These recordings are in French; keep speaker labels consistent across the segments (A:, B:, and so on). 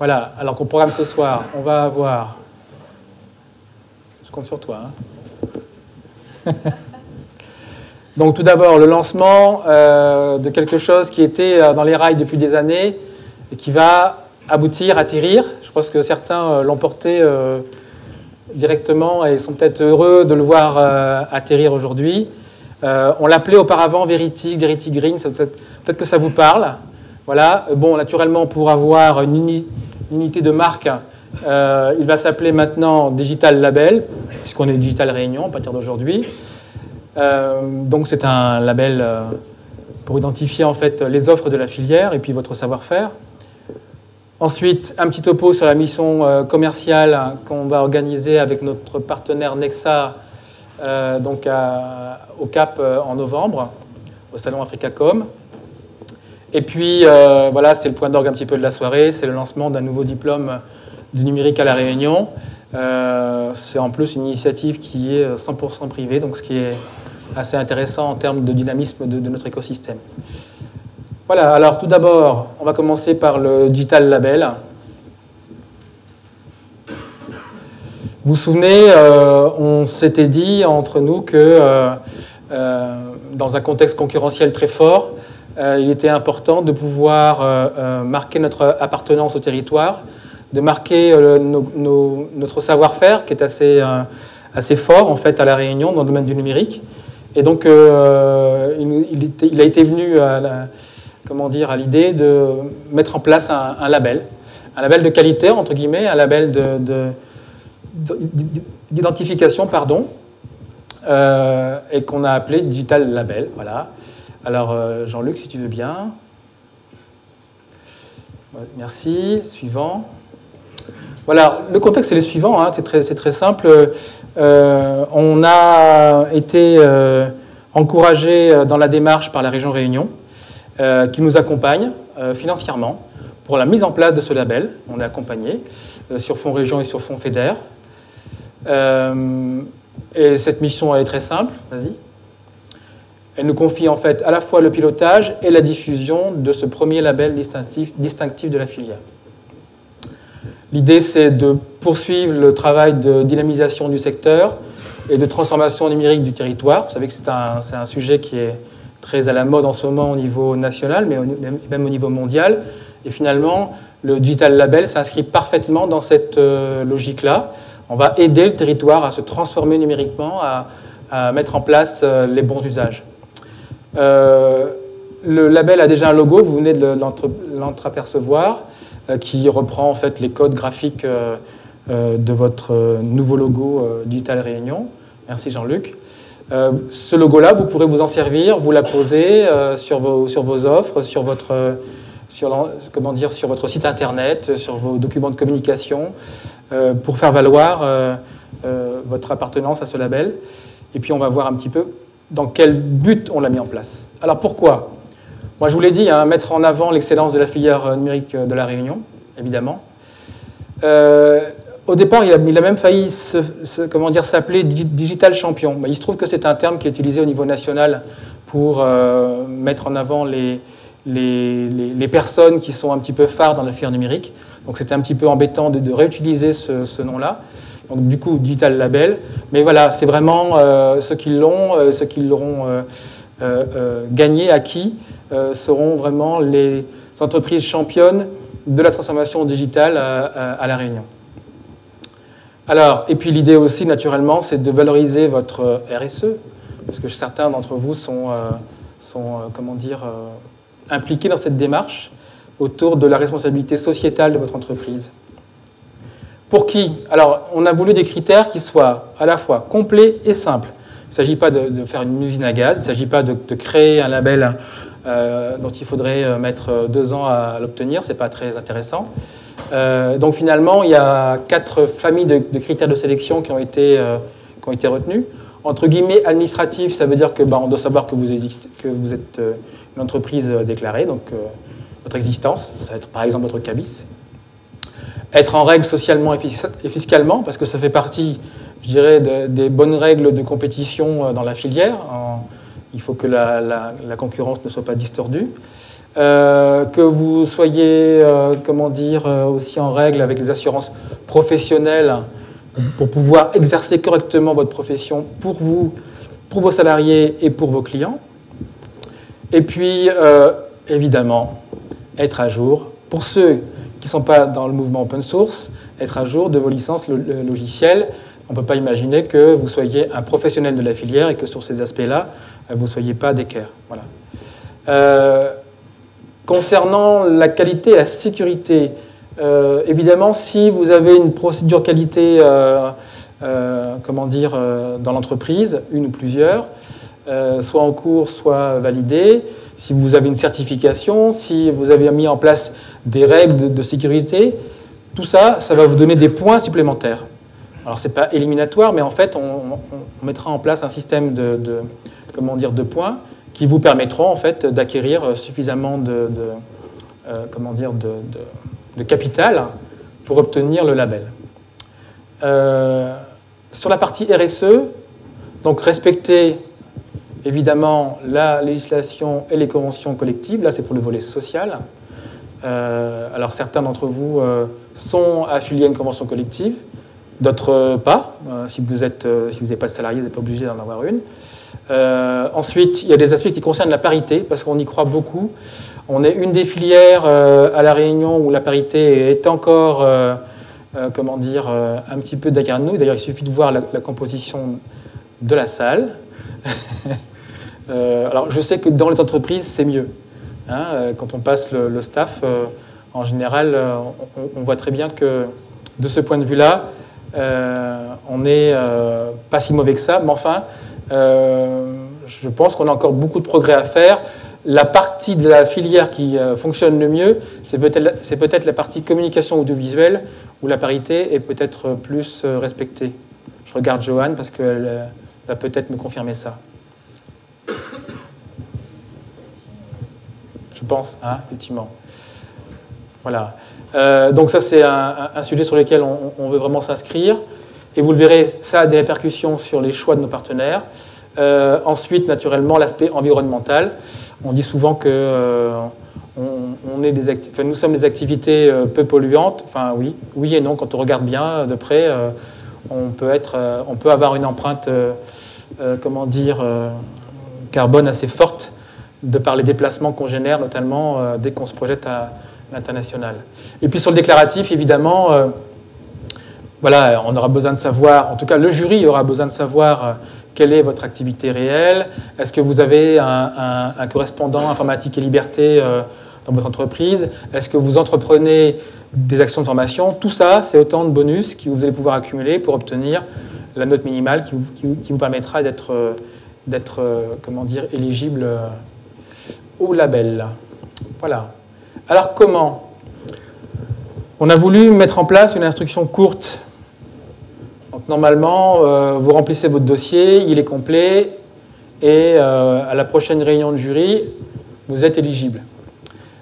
A: Voilà, alors qu'au programme ce soir, on va avoir... Je compte sur toi. Donc tout d'abord, le lancement de quelque chose qui était dans les rails depuis des années et qui va aboutir, atterrir. Je pense que certains l'ont porté directement et sont peut-être heureux de le voir atterrir aujourd'hui. On l'appelait auparavant Verity Green, peut-être que ça vous parle. Voilà. Bon, naturellement, pour avoir une unité de marque, il va s'appeler maintenant Digital Label, puisqu'on est Digital Réunion à partir d'aujourd'hui. Donc c'est un label pour identifier en fait les offres de la filière et puis votre savoir-faire. Ensuite, un petit topo sur la mission commerciale qu'on va organiser avec notre partenaire Nexa donc au Cap en novembre, au salon Africacom. Et puis, voilà, c'est le point d'orgue un petit peu de la soirée, c'est le lancement d'un nouveau diplôme du numérique à La Réunion. C'est en plus une initiative qui est 100% privée, donc ce qui est assez intéressant en termes de dynamisme de notre écosystème. Voilà, alors tout d'abord, on va commencer par le Digital Label. Vous vous souvenez, on s'était dit entre nous que dans un contexte concurrentiel très fort, il était important de pouvoir marquer notre appartenance au territoire, de marquer notre savoir-faire qui est assez fort en fait à La Réunion dans le domaine du numérique. Et donc il a été venu à l'idée de mettre en place un label de qualité entre guillemets, un label d'identification pardon, et qu'on a appelé Digital Label. Voilà. Alors Jean-Luc, si tu veux bien. Ouais, merci. Suivant. Voilà, le contexte c'est le suivant, hein, c'est très simple. On a été encouragé dans la démarche par la région Réunion, qui nous accompagne financièrement pour la mise en place de ce label. On est accompagné sur fonds région et sur fonds FEDER. Et cette mission, elle est très simple. Vas-y. Elle nous confie en fait à la fois le pilotage et la diffusion de ce premier label distinctif de la filière. L'idée, c'est de poursuivre le travail de dynamisation du secteur et de transformation numérique du territoire. Vous savez que c'est un sujet qui est très à la mode en ce moment au niveau national, mais même au niveau mondial. Et finalement, le Digital Label s'inscrit parfaitement dans cette logique-là. On va aider le territoire à se transformer numériquement, à mettre en place les bons usages. Le label a déjà un logo, vous venez de l'entreapercevoir, qui reprend en fait les codes graphiques de votre nouveau logo Digital Réunion. Merci Jean-Luc. Ce logo-là, vous pourrez vous en servir, vous l'apposer sur vos offres, sur votre site internet, sur vos documents de communication, pour faire valoir votre appartenance à ce label. Et puis on va voir un petit peu dans quel but on l'a mis en place. Alors pourquoi ? Moi je vous l'ai dit, hein, mettre en avant l'excellence de la filière numérique de La Réunion, évidemment. Au départ, il a même failli s'appeler Digital Champion. Il se trouve que c'est un terme qui est utilisé au niveau national pour mettre en avant les personnes qui sont un petit peu phares dans la filière numérique. Donc c'était un petit peu embêtant de réutiliser ce nom-là. Donc du coup, Digital Label. Mais voilà, c'est vraiment ceux qui l'auront gagné, acquis, seront vraiment les entreprises championnes de la transformation digitale à La Réunion. Alors, et puis l'idée aussi, naturellement, c'est de valoriser votre RSE, parce que certains d'entre vous sont impliqués dans cette démarche autour de la responsabilité sociétale de votre entreprise. Pour qui? Alors, on a voulu des critères qui soient à la fois complets et simples. Il ne s'agit pas de faire une usine à gaz, il ne s'agit pas de créer un label dont il faudrait mettre 2 ans à l'obtenir, ce n'est pas très intéressant. Donc finalement, il y a 4 familles de critères de sélection qui ont été retenus. Entre guillemets, administratifs, ça veut dire que on doit savoir que vous êtes une entreprise déclarée, donc votre existence, ça va être par exemple votre cabis. Être en règle socialement et fiscalement, parce que ça fait partie, je dirais, des bonnes règles de compétition dans la filière. Il faut que la concurrence ne soit pas distordue. que vous soyez, comment dire, aussi en règle avec les assurances professionnelles pour pouvoir exercer correctement votre profession pour vous, pour vos salariés et pour vos clients. Et puis, évidemment, être à jour. Pour ceux qui ne sont pas dans le mouvement open source, être à jour de vos licences logicielles. On ne peut pas imaginer que vous soyez un professionnel de la filière et que sur ces aspects-là, vous ne soyez pas d'équerre. Voilà. Concernant la qualité et la sécurité, évidemment, si vous avez une procédure qualité comment dire, dans l'entreprise, une ou plusieurs, soit en cours, soit validée, si vous avez une certification, si vous avez mis en place des règles de sécurité, tout ça, ça va vous donner des points supplémentaires. Alors, ce n'est pas éliminatoire, mais en fait, on mettra en place un système comment dire, de points qui vous permettront en fait, d'acquérir suffisamment comment dire, de capital pour obtenir le label. Sur la partie RSE, donc respecter évidemment la législation et les conventions collectives, là c'est pour le volet social. Alors certains d'entre vous sont affiliés à une convention collective, d'autres pas. Si vous n'avez pas de salarié, vous n'êtes pas obligé d'en avoir une. Ensuite, il y a des aspects qui concernent la parité, parce qu'on y croit beaucoup. On est une des filières à La Réunion où la parité est encore, comment dire, un petit peu derrière nous. D'ailleurs, il suffit de voir la composition de la salle. Alors, je sais que dans les entreprises, c'est mieux. Hein, quand on passe le staff, en général, on voit très bien que de ce point de vue-là, on n'est pas si mauvais que ça, mais enfin, je pense qu'on a encore beaucoup de progrès à faire. La partie de la filière qui fonctionne le mieux, c'est peut-être la partie communication audiovisuelle, où la parité est peut-être plus respectée. Je regarde Joanne parce qu'elle va peut-être me confirmer ça. Je pense, hein, effectivement. Voilà. Donc ça, c'est un sujet sur lequel on veut vraiment s'inscrire. Et vous le verrez, ça a des répercussions sur les choix de nos partenaires. Ensuite, naturellement, l'aspect environnemental. On dit souvent que nous sommes des activités peu polluantes. Enfin, oui et non. Quand on regarde bien de près, on peut avoir une empreinte, comment dire, carbone assez forte de par les déplacements qu'on génère, notamment dès qu'on se projette à l'international. Et puis sur le déclaratif, évidemment, voilà, on aura besoin de savoir, en tout cas le jury aura besoin de savoir quelle est votre activité réelle, est-ce que vous avez un correspondant informatique et liberté dans votre entreprise, est-ce que vous entreprenez des actions de formation, tout ça, c'est autant de bonus que vous allez pouvoir accumuler pour obtenir la note minimale qui vous permettra d'être, comment dire, éligible au label. Voilà. Alors comment? On a voulu mettre en place une instruction courte. Donc normalement, vous remplissez votre dossier, il est complet, et à la prochaine réunion de jury, vous êtes éligible.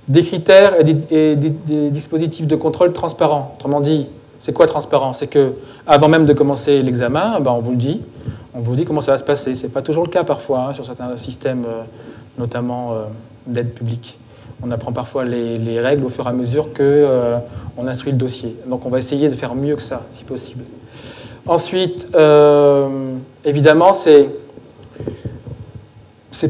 A: Des critères et des dispositifs de contrôle transparents. Autrement dit, c'est quoi transparent? C'est que avant même de commencer l'examen, ben, on vous dit comment ça va se passer. Ce n'est pas toujours le cas parfois hein, sur certains systèmes, notamment d'aide publique. On apprend parfois les règles au fur et à mesure qu'on instruit le dossier. Donc on va essayer de faire mieux que ça, si possible. Ensuite, évidemment, c'est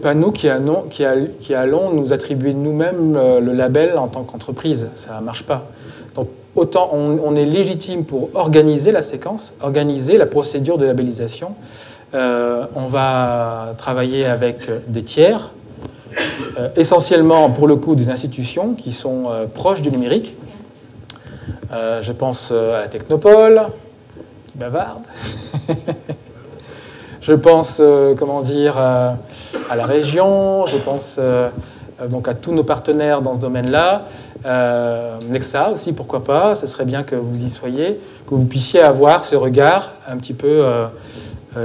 A: pas nous qui allons nous attribuer nous-mêmes le label en tant qu'entreprise. Ça ne marche pas. Donc autant on est légitime pour organiser la séquence, organiser la procédure de labellisation. On va travailler avec des tiers, essentiellement pour le coup des institutions qui sont proches du numérique. Je pense à la Technopole, qui bavarde. Je pense, comment dire, à la région, je pense donc à tous nos partenaires dans ce domaine-là. Nexa aussi, pourquoi pas, ce serait bien que vous y soyez, que vous puissiez avoir ce regard un petit peu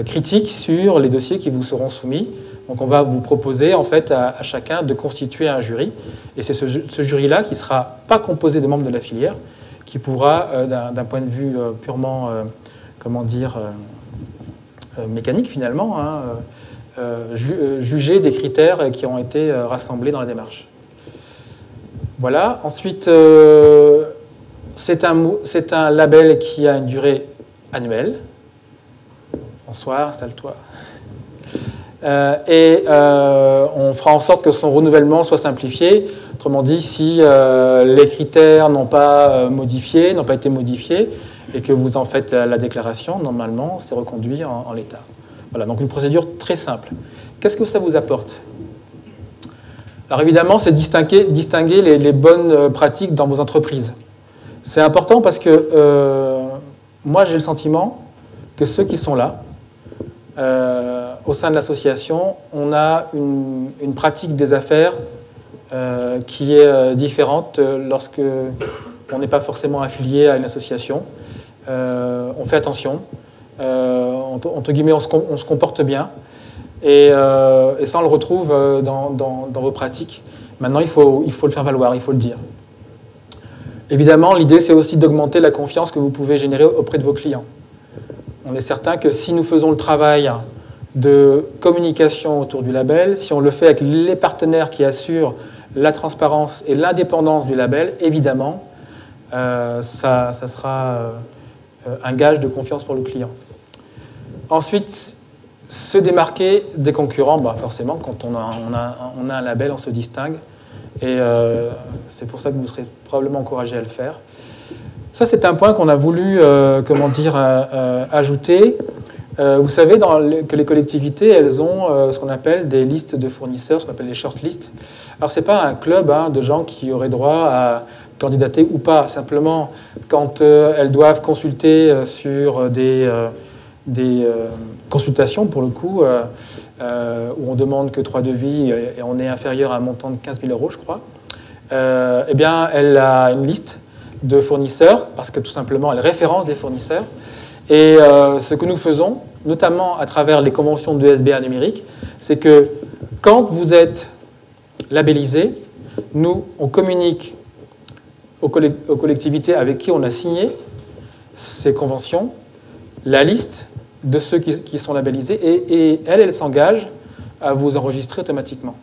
A: critique sur les dossiers qui vous seront soumis. Donc on va vous proposer en fait à chacun de constituer un jury, et c'est ce jury-là qui ne sera pas composé de membres de la filière, qui pourra, d'un point de vue purement, comment dire, mécanique finalement, hein, juger des critères qui ont été rassemblés dans la démarche. Voilà. Ensuite, c'est un label qui a une durée annuelle. Bonsoir, installe-toi. On fera en sorte que son renouvellement soit simplifié. Autrement dit, si les critères n'ont pas été modifiés, et que vous en faites la déclaration, normalement, c'est reconduit en l'état. Voilà, donc une procédure très simple. Qu'est-ce que ça vous apporte? Alors évidemment, c'est distinguer les bonnes pratiques dans vos entreprises. C'est important parce que moi, j'ai le sentiment que ceux qui sont là, au sein de l'association, on a une pratique des affaires qui est différente lorsque on n'est pas forcément affilié à une association. On fait attention, entre guillemets, on se comporte bien, et ça, on le retrouve dans vos pratiques. Maintenant, il faut le faire valoir, il faut le dire. Évidemment, l'idée, c'est aussi d'augmenter la confiance que vous pouvez générer auprès de vos clients. On est certain que si nous faisons le travail de communication autour du label, si on le fait avec les partenaires qui assurent la transparence et l'indépendance du label, évidemment, ça sera un gage de confiance pour le client. Ensuite, se démarquer des concurrents, forcément, quand on a un label, on se distingue. Et c'est pour ça que vous serez probablement encouragé à le faire. Ça, c'est un point qu'on a voulu ajouter. Vous savez que les collectivités, elles ont ce qu'on appelle des listes de fournisseurs, ce qu'on appelle les shortlists. Alors, ce n'est pas un club de gens qui auraient droit à candidater ou pas. Simplement, quand elles doivent consulter sur des consultations, pour le coup, où on demande que 3 devis et on est inférieur à un montant de 15 000 €, je crois, eh bien, elle a une liste de fournisseurs, parce que tout simplement, elle référence des fournisseurs. Et ce que nous faisons, notamment à travers les conventions de SBA numérique, c'est que quand vous êtes labellisé, nous, on communique aux collectivités avec qui on a signé ces conventions, la liste de ceux qui sont labellisés, et elles s'engagent à vous enregistrer automatiquement.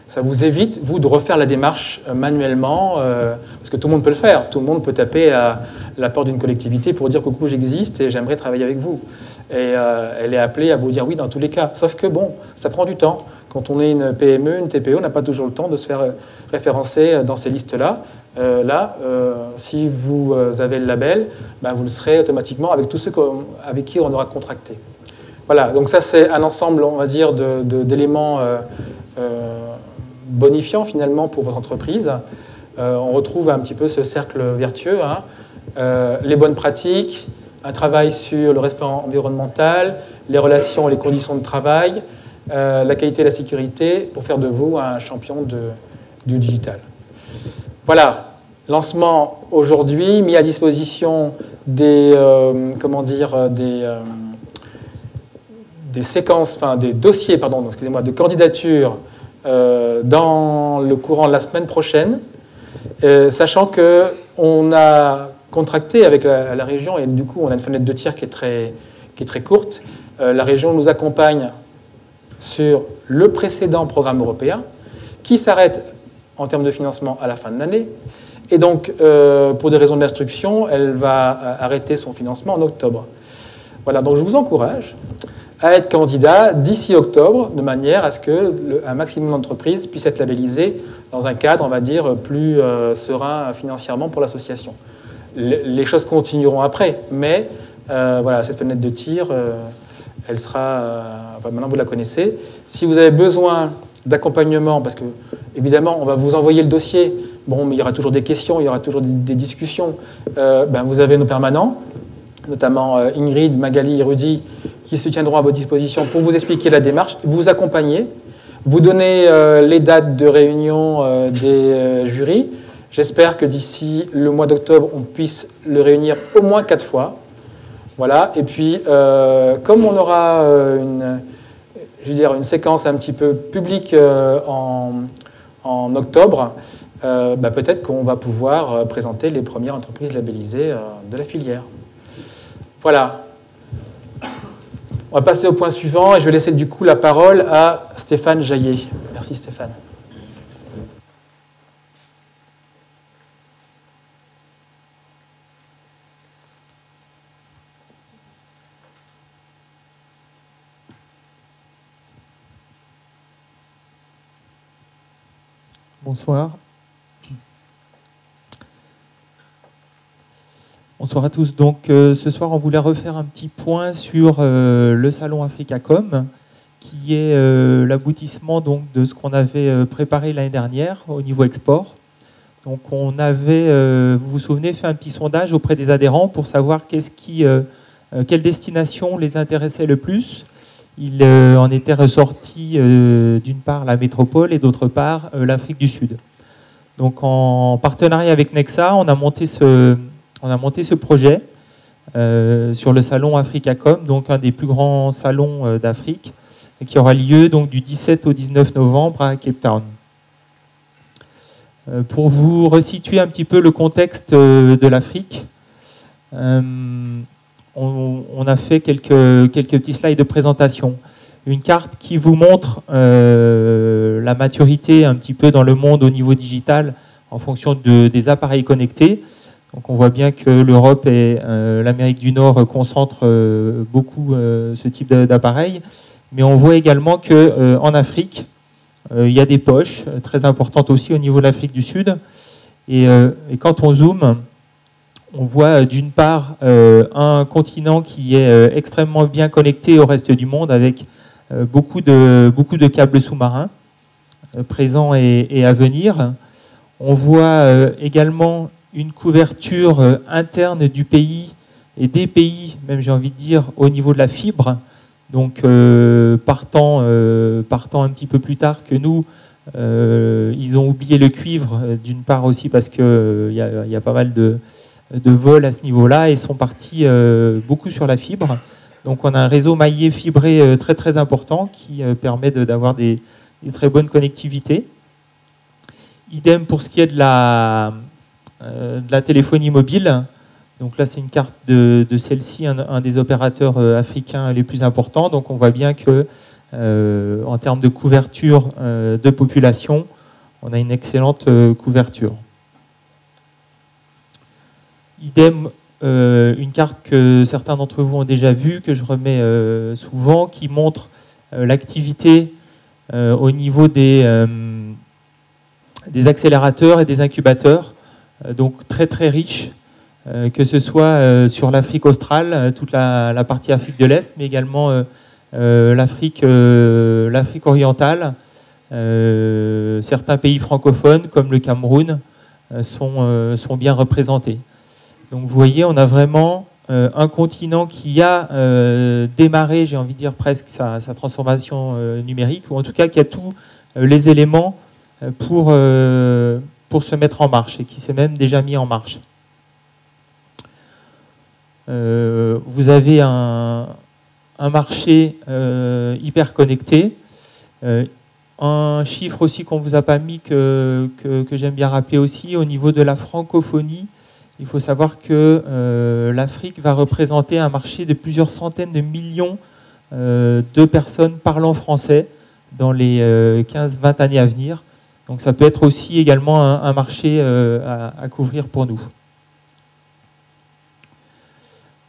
A: Ça vous évite, vous, de refaire la démarche manuellement, parce que tout le monde peut le faire. Tout le monde peut taper à la porte d'une collectivité pour dire « Coucou, j'existe et j'aimerais travailler avec vous ». Et elle est appelée à vous dire oui dans tous les cas. Sauf que, bon, ça prend du temps. Quand on est une PME, une TPE, on n'a pas toujours le temps de se faire référencer dans ces listes-là. Si vous avez le label, vous le serez automatiquement avec tous ceux avec qui on aura contracté. Voilà, donc ça c'est un ensemble, on va dire, d'éléments bonifiants finalement pour votre entreprise. On retrouve un petit peu ce cercle vertueux, les bonnes pratiques, un travail sur le respect environnemental, les relations et les conditions de travail, la qualité et la sécurité, pour faire de vous un champion du digital. Voilà, lancement aujourd'hui, mis à disposition des séquences, des dossiers, excusez-moi, de candidature dans le courant de la semaine prochaine, sachant qu'on a contracté avec la région et du coup on a une fenêtre de tir qui est très courte. La région nous accompagne sur le précédent programme européen qui s'arrête en termes de financement à la fin de l'année. Et donc, pour des raisons d'instruction, elle va arrêter son financement en octobre. Voilà, donc je vous encourage à être candidat d'ici octobre, de manière à ce qu'un maximum d'entreprises puissent être labellisées dans un cadre, on va dire, plus serein financièrement pour l'association. Les choses continueront après, mais voilà, cette fenêtre de tir, elle sera... maintenant, vous la connaissez. Si vous avez besoin d'accompagnement, parce que, évidemment, on va vous envoyer le dossier, bon, mais il y aura toujours des questions, il y aura toujours des discussions, vous avez nos permanents, notamment Ingrid, Magali et Rudy, qui se tiendront à votre disposition pour vous expliquer la démarche, vous accompagner, vous donner les dates de réunion des jurys. J'espère que d'ici le mois d'octobre, on puisse le réunir au moins 4 fois. Voilà. Et puis, comme on aura une séquence un petit peu publique en octobre, peut-être qu'on va pouvoir présenter les premières entreprises labellisées de la filière. Voilà. On va passer au point suivant et je vais laisser du coup la parole à Stéphane Jaillet. Merci Stéphane.
B: Bonsoir. Bonsoir à tous. Donc ce soir, on voulait refaire un petit point sur le salon Africacom, qui est l'aboutissement donc de ce qu'on avait préparé l'année dernière au niveau export. Donc on avait, vous vous souvenez, fait un petit sondage auprès des adhérents pour savoir quelle destination les intéressait le plus. Il en était ressorti d'une part la métropole et d'autre part l'Afrique du Sud. Donc en partenariat avec Nexa, on a monté ce projet sur le salon Africacom, donc un des plus grands salons d'Afrique, qui aura lieu donc du 17 au 19 novembre à Cape Town. Pour vous resituer un petit peu le contexte de l'Afrique, on a fait quelques petits slides de présentation. Une carte qui vous montre la maturité un petit peu dans le monde au niveau digital en fonction des appareils connectés. Donc on voit bien que l'Europe et l'Amérique du Nord concentrent beaucoup ce type d'appareils. Mais on voit également qu'en Afrique, il y a des poches très importantes aussi au niveau de l'Afrique du Sud. Et quand on zoome, on voit d'une part un continent qui est extrêmement bien connecté au reste du monde avec beaucoup de câbles sous-marins présents et à venir. On voit également une couverture interne du pays et des pays, même j'ai envie de dire, au niveau de la fibre. Donc partant un petit peu plus tard que nous, ils ont oublié le cuivre, d'une part aussi parce qu'il y a pas mal de vols à ce niveau-là et sont partis beaucoup sur la fibre. Donc on a un réseau maillé fibré très très important qui permet d'avoir des très bonnes connectivités. Idem pour ce qui est de la téléphonie mobile. Donc là, c'est une carte de celle-ci, un des opérateurs africains les plus importants. Donc on voit bien que, en termes de couverture de population, on a une excellente couverture. Idem, une carte que certains d'entre vous ont déjà vue, que je remets souvent, qui montre l'activité au niveau des accélérateurs et des incubateurs, donc très très riche. Que ce soit sur l'Afrique australe, toute la partie Afrique de l'Est, mais également l'Afrique orientale. Certains pays francophones, comme le Cameroun, sont bien représentés. Donc vous voyez, on a vraiment un continent qui a démarré, j'ai envie de dire presque, sa transformation numérique, ou en tout cas qui a tous les éléments pour se mettre en marche, et qui s'est même déjà mis en marche. Vous avez un marché hyper connecté. Un chiffre aussi qu'on ne vous a pas mis, que j'aime bien rappeler aussi, au niveau de la francophonie, il faut savoir que l'Afrique va représenter un marché de plusieurs centaines de millions de personnes parlant français dans les 15-20 années à venir. Donc ça peut être aussi également un marché à couvrir pour nous.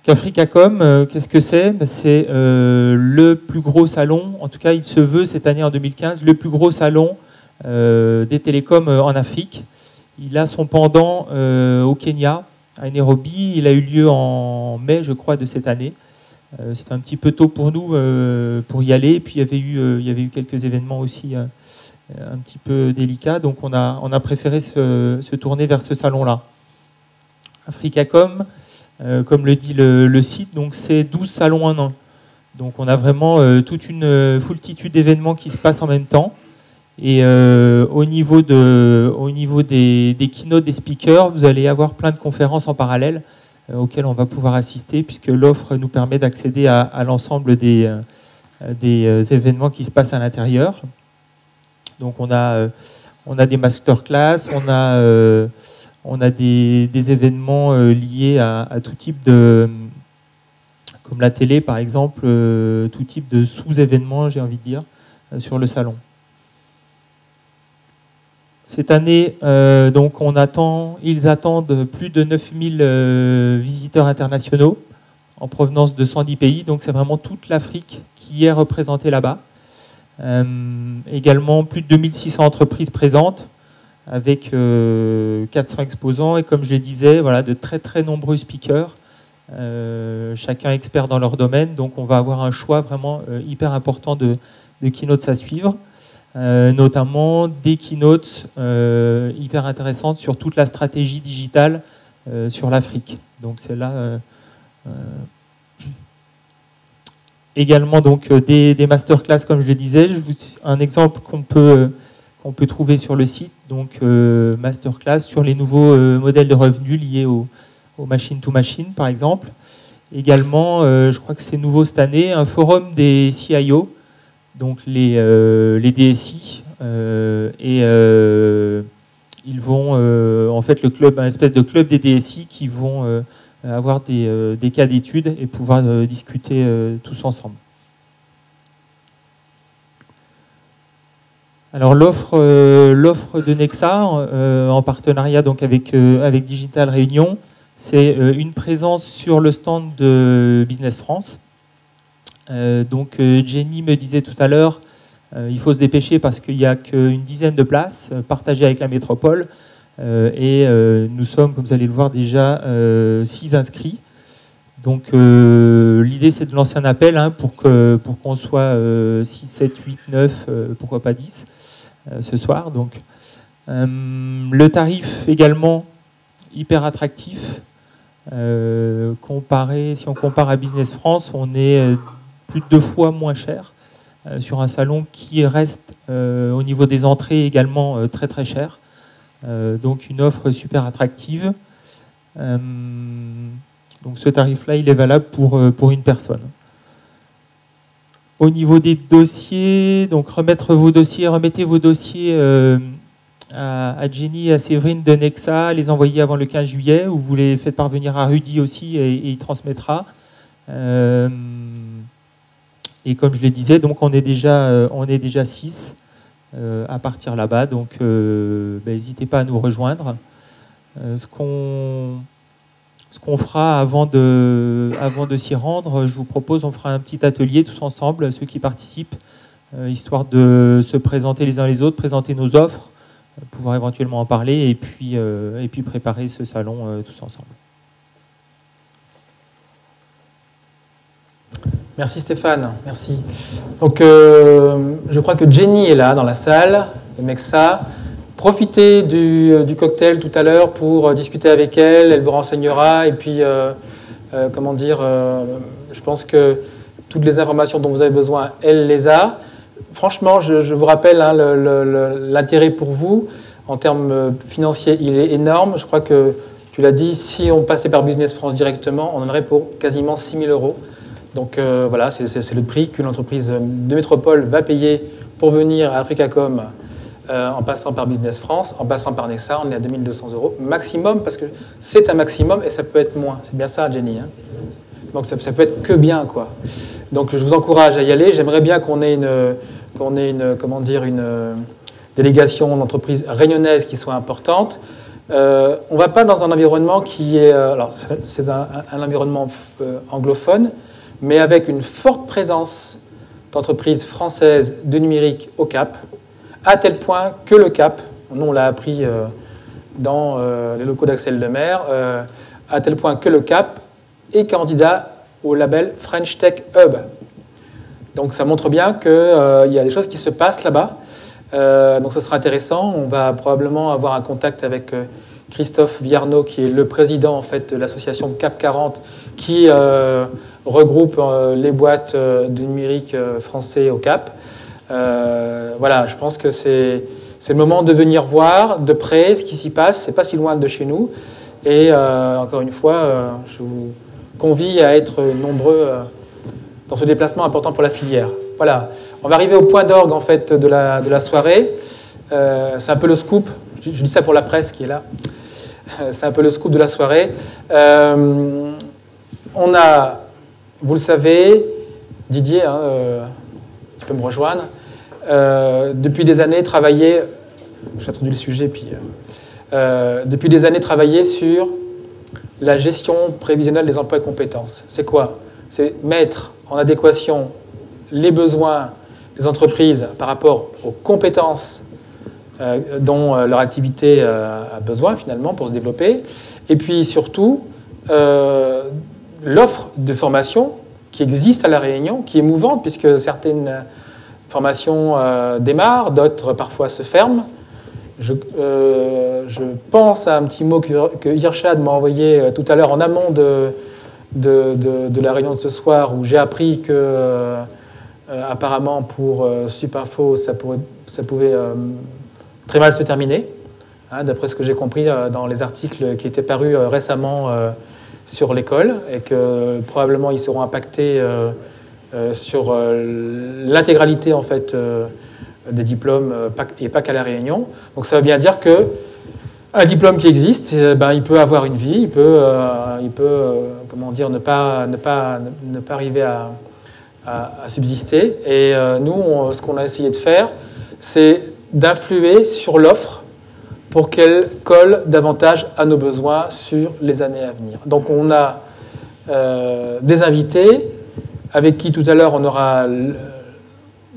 B: Africacom, qu'est-ce que c'est? C'est le plus gros salon, en tout cas il se veut cette année en 2015, le plus gros salon des télécoms en Afrique. Il a son pendant au Kenya, à Nairobi. Il a eu lieu en mai, je crois, de cette année. C'était un petit peu tôt pour nous pour y aller. Et puis il y avait eu quelques événements aussi un petit peu délicats. Donc on a préféré se tourner vers ce salon-là. Africacom, comme le dit le site, donc c'est 12 salons en un. Donc on a vraiment toute une foultitude d'événements qui se passent en même temps. Et au niveau des keynotes, des speakers, vous allez avoir plein de conférences en parallèle auxquelles on va pouvoir assister, puisque l'offre nous permet d'accéder à l'ensemble des événements qui se passent à l'intérieur. Donc on a des masterclass, on a des événements liés à tout type de, comme la télé par exemple, tout type de sous-événements, j'ai envie de dire, sur le salon. Cette année, donc ils attendent plus de 9000 visiteurs internationaux en provenance de 110 pays. Donc c'est vraiment toute l'Afrique qui est représentée là-bas. Également plus de 2600 entreprises présentes. avec 400 exposants et comme je disais, voilà, de très très nombreux speakers, chacun expert dans leur domaine, donc on va avoir un choix vraiment hyper important de keynotes à suivre, notamment des keynotes hyper intéressantes sur toute la stratégie digitale sur l'Afrique. Donc c'est là également donc des masterclass comme je le disais. Un exemple qu'on peut trouver sur le site, donc masterclass sur les nouveaux modèles de revenus liés au machine to machine par exemple. Également, je crois que c'est nouveau cette année, un forum des CIO, donc les DSI, et ils vont en fait le club, un espèce de club des DSI qui vont avoir des cas d'études et pouvoir discuter tous ensemble. Alors l'offre de Nexa en partenariat donc avec Digital Réunion, c'est une présence sur le stand de Business France. Donc Jenny me disait tout à l'heure, il faut se dépêcher parce qu'il n'y a qu'une dizaine de places partagées avec la métropole. Et nous sommes, comme vous allez le voir, déjà 6 inscrits. Donc l'idée c'est de lancer un appel pour qu'on soit 6, 7, 8, 9, pourquoi pas 10 ce soir. Donc, le tarif également hyper attractif. Si on compare à Business France, on est plus de 2 fois moins cher sur un salon qui reste au niveau des entrées également très très cher. Donc une offre super attractive. Donc ce tarif-là, il est valable pour une personne. Au niveau des dossiers, donc remettez vos dossiers à Jenny et à Séverine de Nexa, les envoyer avant le 15 juillet, ou vous les faites parvenir à Rudy aussi et il transmettra. Et comme je le disais, donc on est déjà 6 à partir là-bas, donc n'hésitez pas à nous rejoindre. Ce qu'on fera avant de s'y rendre, je vous propose, on fera un petit atelier tous ensemble, ceux qui participent, histoire de se présenter les uns les autres, présenter nos offres, pouvoir éventuellement en parler et puis préparer ce salon tous ensemble.
A: Merci Stéphane, merci. Donc je crois que Jenny est là dans la salle de Nexa. Profitez du cocktail tout à l'heure pour discuter avec elle, elle vous renseignera et puis je pense que toutes les informations dont vous avez besoin, elle les a. Franchement, je vous rappelle l'intérêt pour vous en termes financiers, il est énorme. Je crois que tu l'as dit, si on passait par Business France directement, on en aurait pour quasiment 6 000 €. Donc voilà, c'est le prix qu'une entreprise de métropole va payer pour venir à Africacom en passant par Business France, en passant par Nexa, on est à 2 200 € maximum, parce que c'est un maximum et ça peut être moins. C'est bien ça, Jenny, hein. Donc ça peut être que bien, quoi. Donc je vous encourage à y aller. J'aimerais bien qu'on ait une délégation d'entreprises réunionnaises qui soit importante. On ne va pas dans un environnement qui est... alors c'est un environnement anglophone, mais avec une forte présence d'entreprises françaises de numérique au Cap, à tel point que le Cap, nous on l'a appris dans les locaux d'Axel de Mer, à tel point que le Cap est candidat au label French Tech Hub. Donc ça montre bien qu'il y a des choses qui se passent là-bas. Donc ça sera intéressant. On va probablement avoir un contact avec Christophe Viarno, qui est le président en fait, de l'association Cap 40, qui regroupe les boîtes de numérique français au Cap. Voilà, je pense que c'est le moment de venir voir de près ce qui s'y passe. C'est pas si loin de chez nous. Et encore une fois, je vous convie à être nombreux dans ce déplacement important pour la filière. Voilà, on va arriver au point d'orgue en fait de la soirée. C'est un peu le scoop. Je dis ça pour la presse qui est là. C'est un peu le scoop de la soirée. On a, vous le savez, Didier, hein, tu peux me rejoindre. Depuis des années, travaillé. J'ai introduit le sujet, puis. Depuis des années, travaillé sur la gestion prévisionnelle des emplois et compétences. C'est quoi? C'est mettre en adéquation les besoins des entreprises par rapport aux compétences dont leur activité a besoin finalement pour se développer. Et puis surtout, l'offre de formation qui existe à La Réunion, qui est mouvante, puisque certaines formations démarrent, d'autres parfois se ferment. Je pense à un petit mot que Irshad m'a envoyé tout à l'heure en amont de la réunion de ce soir, où j'ai appris que apparemment pour Supinfo, ça pouvait très mal se terminer, hein, d'après ce que j'ai compris dans les articles qui étaient parus récemment sur l'école, et que probablement ils seront impactés sur l'intégralité en fait des diplômes et pas qu'à La Réunion. Donc ça veut bien dire que un diplôme qui existe, il peut avoir une vie, il peut comment dire, ne pas arriver à subsister. Et nous, ce qu'on a essayé de faire, c'est d'influer sur l'offre pour qu'elle colle davantage à nos besoins sur les années à venir. Donc on a des invités avec qui tout à l'heure on aura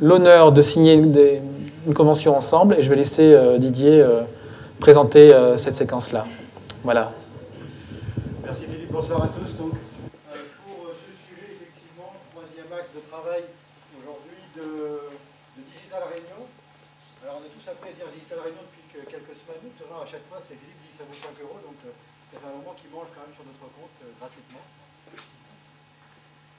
A: l'honneur de signer une convention ensemble, et je vais laisser Didier présenter cette séquence-là. Voilà.
C: Merci Philippe, bonsoir à tous. Donc, pour ce sujet, effectivement, troisième axe de travail aujourd'hui de Digital Réunion. Alors on est tous appris à dire Digital Réunion depuis quelques semaines. Toujours à chaque fois, c'est Philippe dit ça vaut 5 €, donc ça fait un moment qu'il mange quand même sur notre compte gratuitement.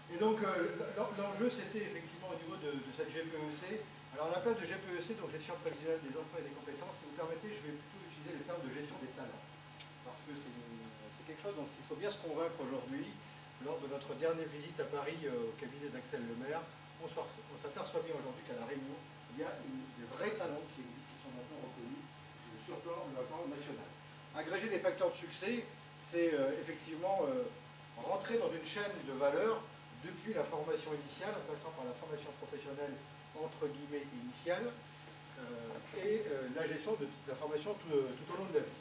C: Et donc l'enjeu, c'était effectivement au niveau de cette GPEC. Alors à la place de GPEC, donc gestion prévisionnelle des emplois et des compétences, si vous permettez, je vais plutôt utiliser le terme de gestion des talents. Parce que c'est quelque chose dont il faut bien se convaincre aujourd'hui. Lors de notre dernière visite à Paris au cabinet d'Axel Lemaire, on s'aperçoit bien aujourd'hui qu'à La Réunion, il y a des vrais talents qui existent, qui sont maintenant reconnus sur le plan national. Agréger des facteurs de succès, c'est effectivement rentrer dans une chaîne de valeur depuis la formation initiale, en passant par la formation professionnelle entre guillemets initiale, et la gestion de la formation tout au long de la vie.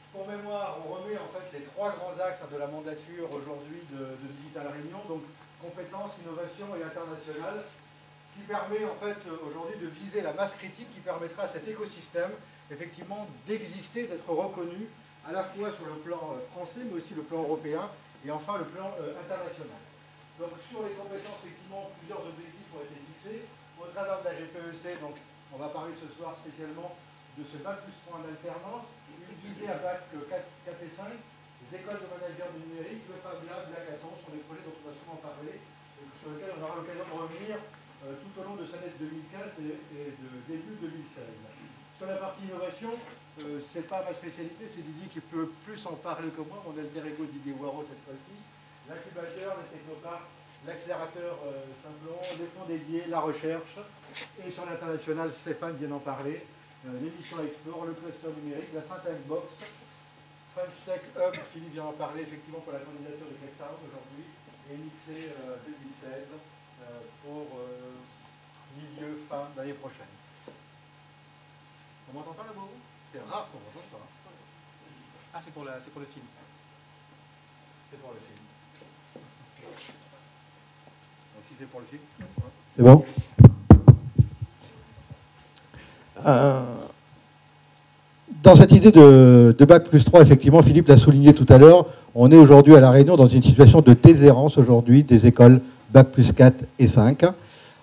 C: Pour mémoire, on remet en fait les trois grands axes de la mandature aujourd'hui de Digital Réunion, donc compétences, innovation et international, qui permet en fait aujourd'hui de viser la masse critique qui permettra à cet écosystème effectivement d'exister, d'être reconnu à la fois sur le plan français mais aussi le plan européen et enfin le plan international. Donc sur les compétences, effectivement, plusieurs objectifs ont été fixés. Au travers de la GPEC, donc on va parler ce soir spécialement de ce bac plus 3 en alternance, une visée à bac 4 et 5, les écoles de managers du numérique, le Fab Lab, l'Hackathon, sur des projets dont on va souvent parler, et sur lesquels on aura l'occasion de revenir tout au long de cette année 2015 et de début 2016. Sur la partie innovation, c'est pas ma spécialité, c'est Didier qui peut plus en parler que moi, mon alter ego Didier Waro cette fois-ci. L'incubateur, les technoparcs, l'accélérateur Saint-Plon, les fonds dédiés, la recherche, et sur l'international, Stéphane vient d'en parler, l'émission Explore, le cluster numérique, la Syntax Box, French Tech Hub, Philippe vient d'en parler effectivement pour la candidature de Cape Town aujourd'hui, et NXC 2016 pour milieu, fin d'année prochaine. On m'entend pas là-bas? C'est rare qu'on m'entende pas.
A: Ah, c'est pour le film.
C: C'est pour le film. Donc si c'est pour le film,
D: c'est bon. Dans cette idée de bac plus 3, effectivement, Philippe l'a souligné tout à l'heure, on est aujourd'hui à La Réunion dans une situation de déshérence aujourd'hui des écoles bac plus 4 et 5.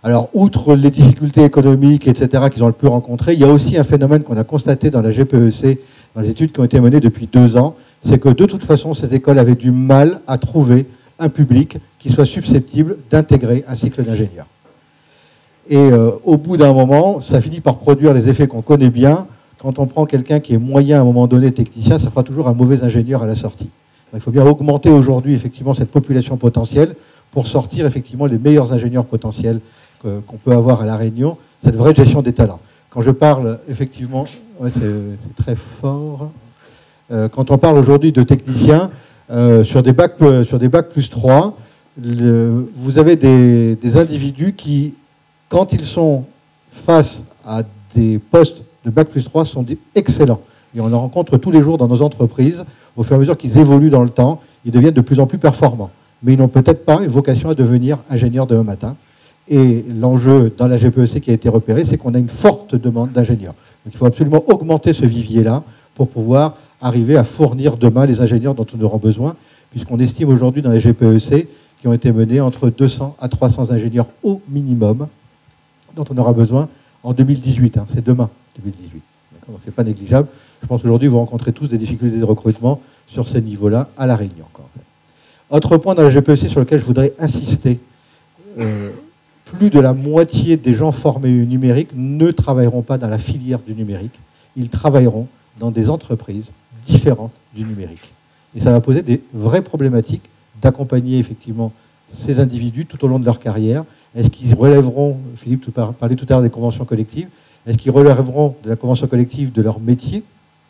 D: Alors, outre les difficultés économiques, etc., qu'ils ont le plus rencontrées, il y a aussi un phénomène qu'on a constaté dans la GPEC, dans les études qui ont été menées depuis 2 ans, c'est que de toute façon, ces écoles avaient du mal à trouver un public qui soit susceptible d'intégrer un cycle d'ingénieur. Et au bout d'un moment, ça finit par produire les effets qu'on connaît bien. Quand on prend quelqu'un qui est moyen à un moment donné technicien, ça fera toujours un mauvais ingénieur à la sortie. Donc, il faut bien augmenter aujourd'hui effectivement cette population potentielle pour sortir effectivement les meilleurs ingénieurs potentiels qu'on peut avoir à La Réunion, cette vraie gestion des talents. Quand je parle effectivement, ouais, c'est très fort, quand on parle aujourd'hui de techniciens, sur des bacs plus 3, vous avez des individus qui, quand ils sont face à des postes de bac plus 3, sont excellents. Et on en rencontre tous les jours dans nos entreprises. Au fur et à mesure qu'ils évoluent dans le temps, ils deviennent de plus en plus performants. Mais ils n'ont peut-être pas une vocation à devenir ingénieurs demain matin. Et l'enjeu dans la GPEC qui a été repéré, c'est qu'on a une forte demande d'ingénieurs. Donc il faut absolument augmenter ce vivier-là pour pouvoir arriver à fournir demain les ingénieurs dont on aura besoin, puisqu'on estime aujourd'hui dans les GPEC qui ont été menés entre 200 à 300 ingénieurs au minimum dont on aura besoin en 2018. C'est demain, 2018. Donc ce n'est pas négligeable. Je pense qu'aujourd'hui, vous rencontrez tous des difficultés de recrutement sur ces niveaux-là à La Réunion. Autre point dans la GPEC sur lequel je voudrais insister, plus de la moitié des gens formés au numérique ne travailleront pas dans la filière du numérique. Ils travailleront dans des entreprises différentes du numérique. Et ça va poser des vraies problématiques d'accompagner effectivement ces individus tout au long de leur carrière. Est-ce qu'ils relèveront, Philippe parlait tout à l'heure des conventions collectives, est-ce qu'ils relèveront de la convention collective de leur métier,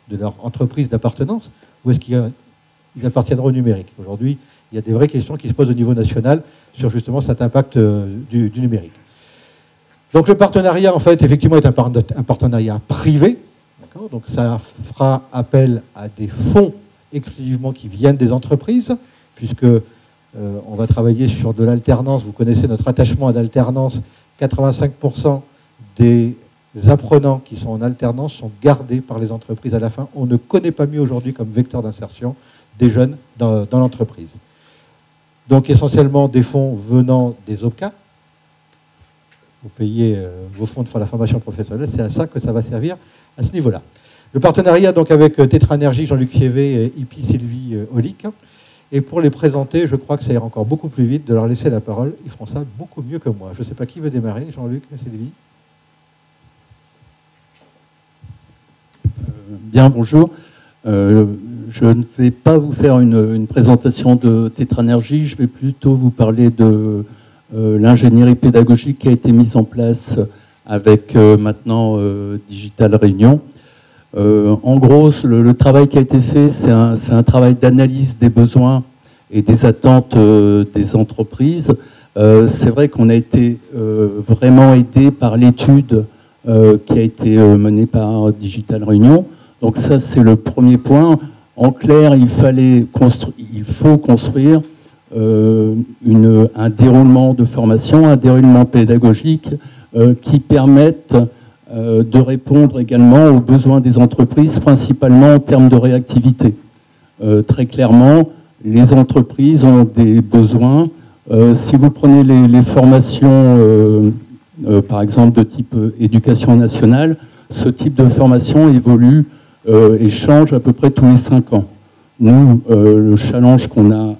D: de leur entreprise d'appartenance, ou est-ce qu'ils appartiendront au numérique? Aujourd'hui, il y a des vraies questions qui se posent au niveau national sur justement cet impact du numérique. Donc le partenariat, en fait, effectivement, est un partenariat privé. Donc ça fera appel à des fonds exclusivement qui viennent des entreprises, puisque on va travailler sur de l'alternance. Vous connaissez notre attachement à l'alternance. 85% des apprenants qui sont en alternance sont gardés par les entreprises à la fin. On ne connaît pas mieux aujourd'hui comme vecteur d'insertion des jeunes dans l'entreprise. Donc essentiellement des fonds venant des OPCA. Vous payez vos fonds de la formation professionnelle, c'est à ça que ça va servir à ce niveau-là. Le partenariat donc avec Tetra Energy, Jean-Luc Fievé et Hippie Sylvie Olic. Et pour les présenter, je crois que ça ira encore beaucoup plus vite de leur laisser la parole. Ils feront ça beaucoup mieux que moi. Je ne sais pas qui veut démarrer, Jean-Luc, Sylvie.
E: Bien, bonjour. Je ne vais pas vous faire une présentation de Tetra Energy, je vais plutôt vous parler de l'ingénierie pédagogique qui a été mise en place avec maintenant Digital Réunion. En gros, le travail qui a été fait, c'est un travail d'analyse des besoins et des attentes des entreprises. C'est vrai qu'on a été vraiment aidé par l'étude qui a été menée par Digital Réunion. Donc ça, c'est le premier point. En clair, il faut construire un déroulement de formation, un déroulement pédagogique qui permette de répondre également aux besoins des entreprises, principalement en termes de réactivité. Très clairement, les entreprises ont des besoins. Si vous prenez les formations, par exemple, de type éducation nationale, ce type de formation évolue et change à peu près tous les 5 ans. Nous, le challenge qu'on a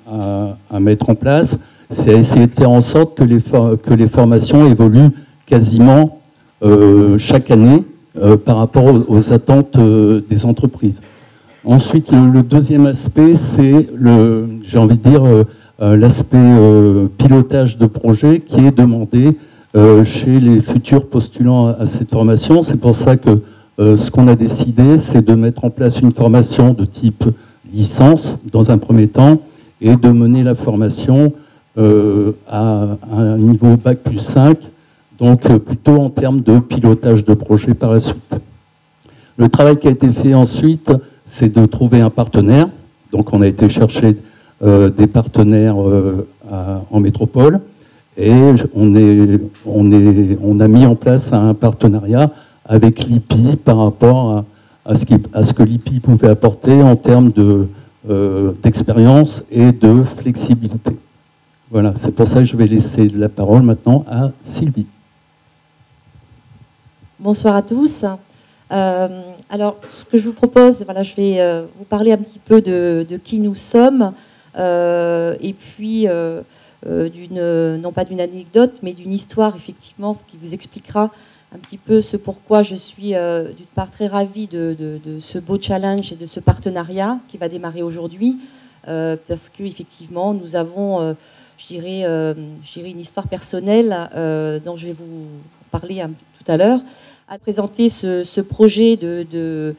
E: à mettre en place, c'est essayer de faire en sorte que les formations évoluent quasiment chaque année par rapport aux attentes des entreprises. Ensuite, le deuxième aspect, c'est, j'ai envie de dire, l'aspect pilotage de projet qui est demandé chez les futurs postulants à cette formation. C'est pour ça que ce qu'on a décidé, c'est de mettre en place une formation de type licence dans un premier temps et de mener la formation à un niveau Bac plus 5, donc plutôt en termes de pilotage de projet par la suite. Le travail qui a été fait ensuite, c'est de trouver un partenaire. Donc on a été chercher des partenaires en métropole et on a mis en place un partenariat avec l'IPI par rapport à ce que l'IPI pouvait apporter en termes d'expérience et de flexibilité. Voilà, c'est pour ça que je vais laisser la parole maintenant à Sylvie.
F: Bonsoir à tous. Alors, ce que je vous propose, voilà, je vais vous parler un petit peu de qui nous sommes et puis non pas d'une anecdote, mais d'une histoire, effectivement, qui vous expliquera un petit peu ce pourquoi je suis d'une part très ravie de ce beau challenge et de ce partenariat qui va démarrer aujourd'hui, parce qu'effectivement, nous avons, je dirais, une histoire personnelle dont je vais vous parler tout à l'heure, à présenter ce projet de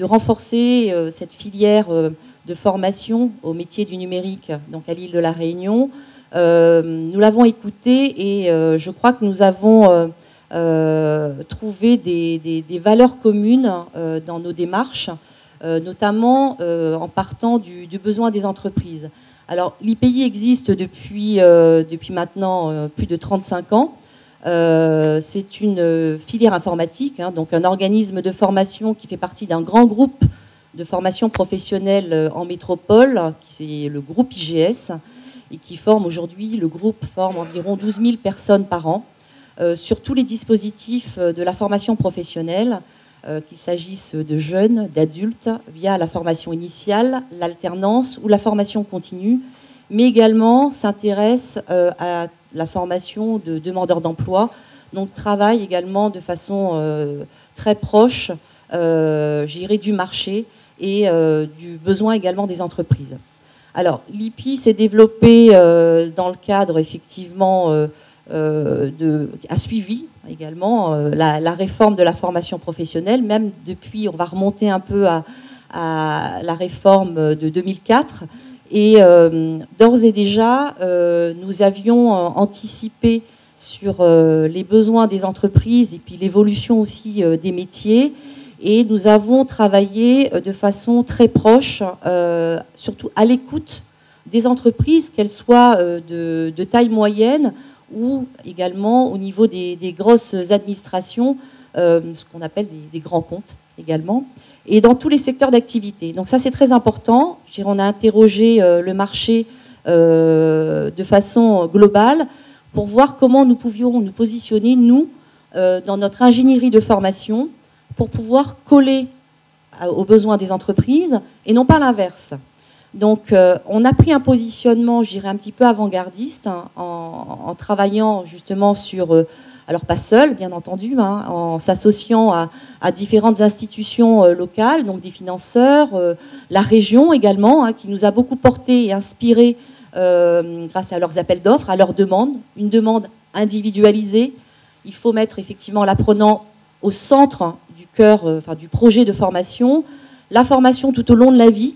F: renforcer cette filière de formation au métier du numérique, donc à l'île de la Réunion. Nous l'avons écouté et je crois que nous avons trouvé des valeurs communes dans nos démarches, notamment en partant du besoin des entreprises. Alors, l'IPI existe depuis maintenant plus de 35 ans. C'est une filière informatique, hein, donc un organisme de formation qui fait partie d'un grand groupe de formation professionnelle en métropole, qui est le groupe IGS, et qui forme aujourd'hui, le groupe forme environ 12 000 personnes par an sur tous les dispositifs de la formation professionnelle, qu'il s'agisse de jeunes, d'adultes, via la formation initiale, l'alternance ou la formation continue, mais également s'intéresse à la formation de demandeurs d'emploi, donc travaille également de façon très proche, j'irai du marché et du besoin également des entreprises. Alors, l'IPI s'est développé dans le cadre effectivement a suivi également la réforme de la formation professionnelle, même depuis, on va remonter un peu à la réforme de 2004. Et d'ores et déjà, nous avions anticipé sur les besoins des entreprises et puis l'évolution aussi des métiers. Et nous avons travaillé de façon très proche, surtout à l'écoute des entreprises, qu'elles soient de taille moyenne ou également au niveau des grosses administrations, ce qu'on appelle des grands comptes également, et dans tous les secteurs d'activité. Donc ça, c'est très important. On a interrogé le marché de façon globale pour voir comment nous pouvions nous positionner, nous, dans notre ingénierie de formation, pour pouvoir coller aux besoins des entreprises et non pas l'inverse. Donc, on a pris un positionnement, je dirais, un petit peu avant-gardiste, hein, en travaillant justement sur, alors pas seul, bien entendu, hein, en s'associant à différentes institutions locales, donc des financeurs, la région également, hein, qui nous a beaucoup porté et inspiré grâce à leurs appels d'offres, à leurs demandes, une demande individualisée. Il faut mettre effectivement l'apprenant au centre du cœur, du projet de formation, la formation tout au long de la vie,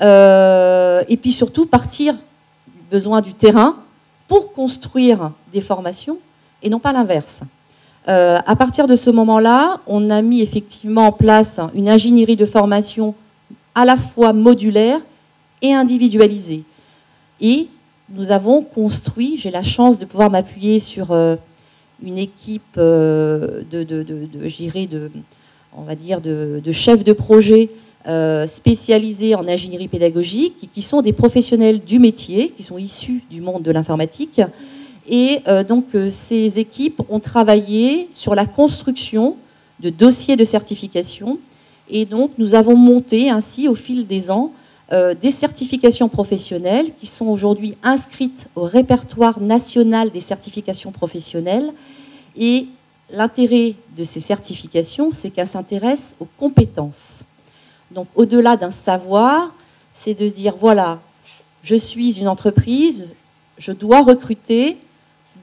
F: et puis surtout partir du besoin du terrain pour construire des formations et non pas l'inverse. À partir de ce moment-là, on a mis effectivement en place une ingénierie de formation à la fois modulaire et individualisée. Et nous avons construit, j'ai la chance de pouvoir m'appuyer sur une équipe de chefs de projet spécialisés en ingénierie pédagogique, qui sont des professionnels du métier, qui sont issus du monde de l'informatique. Et donc ces équipes ont travaillé sur la construction de dossiers de certification. Et donc nous avons monté ainsi au fil des ans des certifications professionnelles qui sont aujourd'hui inscrites au répertoire national des certifications professionnelles. Et l'intérêt de ces certifications, c'est qu'elles s'intéressent aux compétences. Donc au-delà d'un savoir, c'est de se dire, voilà, je suis une entreprise, je dois recruter,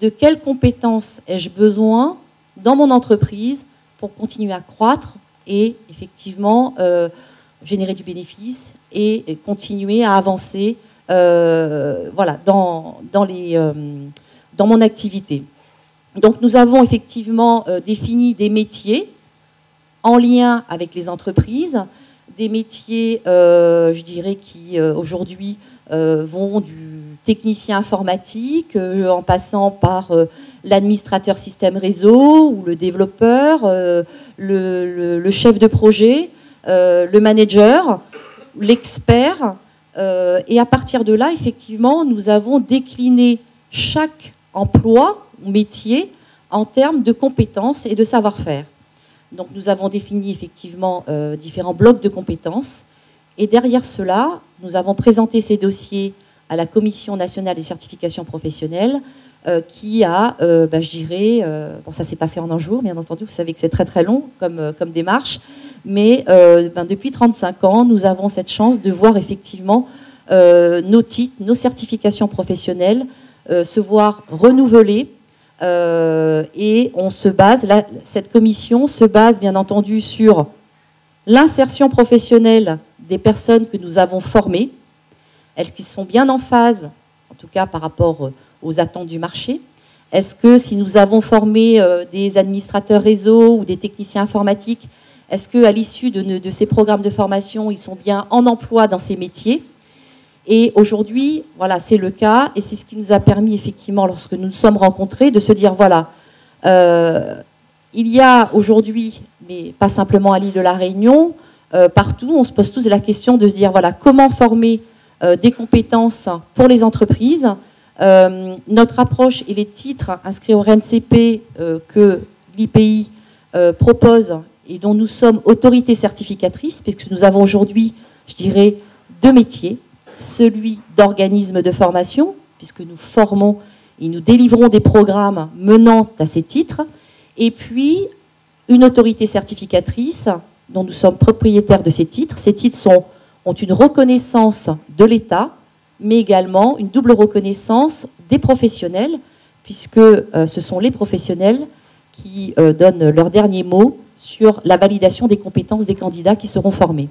F: de quelles compétences ai-je besoin dans mon entreprise pour continuer à croître et effectivement générer du bénéfice et continuer à avancer dans mon activité. Donc nous avons effectivement défini des métiers en lien avec les entreprises, des métiers, je dirais, qui aujourd'hui vont du technicien informatique en passant par l'administrateur système réseau ou le développeur, le chef de projet, le manager, l'expert. Et à partir de là, effectivement, nous avons décliné chaque emploi ou métier en termes de compétences et de savoir-faire. Donc nous avons défini effectivement différents blocs de compétences. Et derrière cela, nous avons présenté ces dossiers à la Commission nationale des certifications professionnelles qui a, je dirais, bon ça s'est pas fait en un jour, bien entendu, vous savez que c'est très très long comme démarche, mais depuis 35 ans, nous avons cette chance de voir effectivement nos titres, nos certifications professionnelles se voir renouvelées. Et on se base, cette commission se base bien entendu sur l'insertion professionnelle des personnes que nous avons formées, elles qui sont bien en phase, en tout cas par rapport aux attentes du marché. Est-ce que si nous avons formé des administrateurs réseau ou des techniciens informatiques, est-ce qu'à l'issue de ces programmes de formation, ils sont bien en emploi dans ces métiers? Et aujourd'hui, voilà, c'est le cas, et c'est ce qui nous a permis effectivement, lorsque nous nous sommes rencontrés, de se dire, voilà, il y a aujourd'hui, mais pas simplement à l'île de la Réunion, partout, on se pose tous la question de se dire, voilà, comment former des compétences pour les entreprises. Notre approche et les titres inscrits au RNCP que l'IPI propose et dont nous sommes autorités certificatrices, puisque nous avons aujourd'hui, je dirais, 2 métiers. Celui d'organisme de formation, puisque nous formons et nous délivrons des programmes menant à ces titres, et puis une autorité certificatrice dont nous sommes propriétaires de ces titres. Ces titres ont une reconnaissance de l'État, mais également une double reconnaissance des professionnels, puisque ce sont les professionnels qui donnent leur dernier mot sur la validation des compétences des candidats qui seront formés.